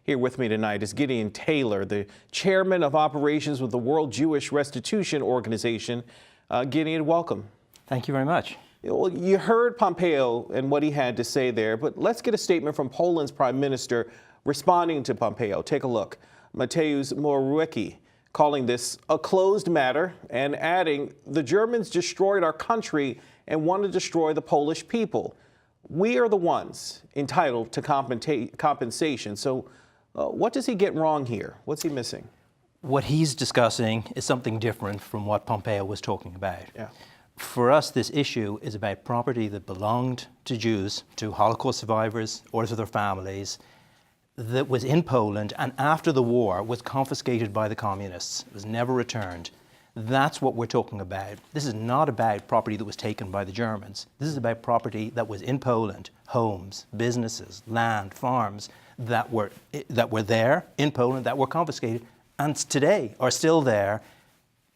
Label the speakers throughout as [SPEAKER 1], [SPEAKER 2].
[SPEAKER 1] Here with me tonight is Gideon Taylor, the chairman of operations with the World Jewish Restitution Organization. Gideon, welcome.
[SPEAKER 2] Thank you very much.
[SPEAKER 1] Well, you heard Pompeo and what he had to say there, but let's get a statement from Poland's prime minister responding to Pompeo. Take a look. Mateusz Morawiecki calling this a closed matter and adding, the Germans destroyed our country and want to destroy the Polish people. We are the ones entitled to compensation. So what does he get wrong here? What's he missing?
[SPEAKER 2] What he's discussing is something different from what Pompeo was talking about.
[SPEAKER 1] Yeah.
[SPEAKER 2] For us, this issue is about property that belonged to Jews, to Holocaust survivors or to their families, that was in Poland and after the war was confiscated by the communists. It was never returned. That's what we're talking about. This is not about property that was taken by the Germans. This is about property that was in Poland, homes, businesses, land, farms that were there in Poland, that were confiscated, and today are still there,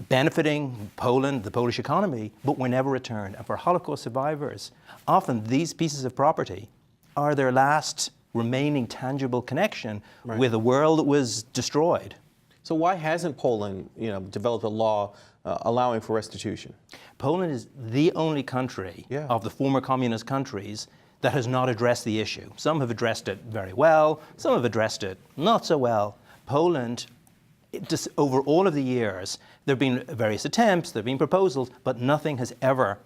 [SPEAKER 2] benefiting Poland, the Polish economy, but were never returned. And for Holocaust survivors, often these pieces of property are their last remaining tangible connection with a world that was destroyed.
[SPEAKER 1] So why hasn't Poland, developed a law allowing for restitution?
[SPEAKER 2] Poland is the only country of the former communist countries that has not addressed the issue. Some have addressed it very well, some have addressed it not so well. Poland, just over all of the years, there have been various attempts, there have been proposals, but nothing has ever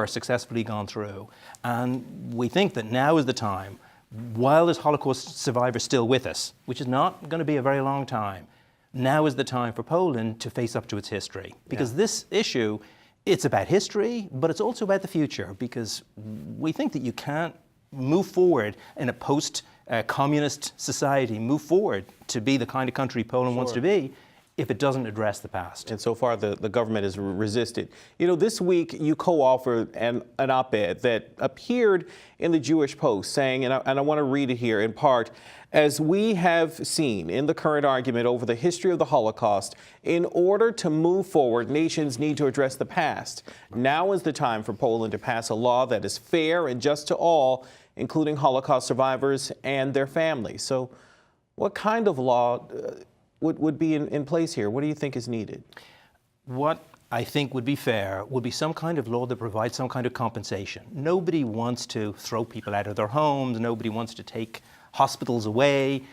[SPEAKER 2] successfully gone through. And we think that now is the time, while there's Holocaust survivors still with us, which is not going to be a very long time, now is the time for Poland to face up to its history. Because this issue, it's about history, but it's also about the future, because we think that you can't move forward in a post-communist society, move forward to be the kind of country Poland wants to be, if it doesn't address the past.
[SPEAKER 1] And so far, the government has resisted. This week, you co-authored an op-ed that appeared in the Jewish Post saying, and I want to read it here in part, as we have seen in the current argument over the history of the Holocaust, in order to move forward, nations need to address the past. Now is the time for Poland to pass a law that is fair and just to all, including Holocaust survivors and their families. So what kind of law would be in place here? What do you think is needed?
[SPEAKER 2] What I think would be fair would be some kind of law that provides some kind of compensation. Nobody wants to throw people out of their homes. Nobody wants to take hospitals away.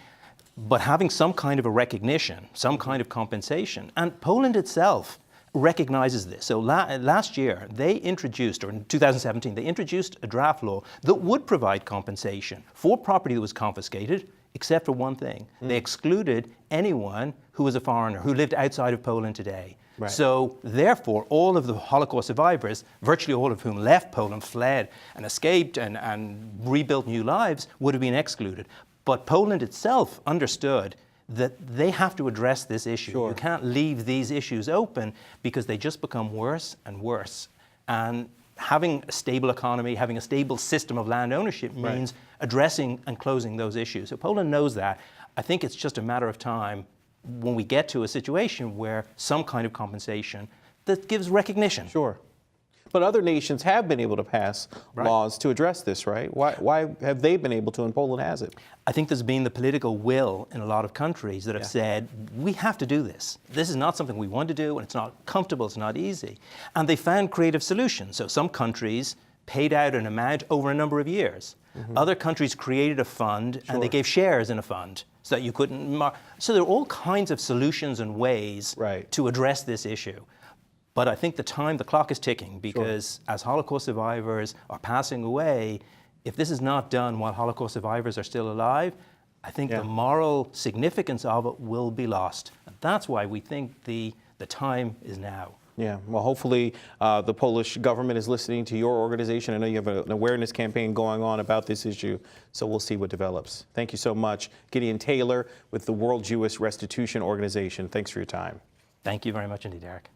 [SPEAKER 2] But having some kind of a recognition, some kind of compensation, and Poland itself recognizes this. So last year, they introduced, or in 2017, they introduced a draft law that would provide compensation for property that was confiscated, except for one thing. They excluded anyone who was a foreigner, who lived outside of Poland today. Right. So therefore, all of the Holocaust survivors, virtually all of whom left Poland, fled and escaped and rebuilt new lives, would have been excluded. But Poland itself understood that they have to address this issue. You can't leave these issues open because they just become worse and worse. And having a stable economy, having a stable system of land ownership means addressing and closing those issues. So Poland knows that. I think it's just a matter of time when we get to a situation where some kind of compensation that gives recognition.
[SPEAKER 1] Sure. But other nations have been able to pass laws to address this, right? Why have they been able to and Poland hasn't?
[SPEAKER 2] I think there's been the political will in a lot of countries that have said, we have to do this. This is not something we want to do, and it's not comfortable, it's not easy. And they found creative solutions. So some countries paid out an amount over a number of years. Other countries created a fund and they gave shares in a fund so that you couldn't. So there are all kinds of solutions and ways to address this issue. But I think the clock is ticking, because as Holocaust survivors are passing away, if this is not done while Holocaust survivors are still alive, I think the moral significance of it will be lost. And that's why we think the time is now.
[SPEAKER 1] Yeah, well, hopefully the Polish government is listening to your organization. I know you have an awareness campaign going on about this issue, so we'll see what develops. Thank you so much. Gideon Taylor with the World Jewish Restitution Organization. Thanks for your time.
[SPEAKER 2] Thank you very much indeed, Derricke.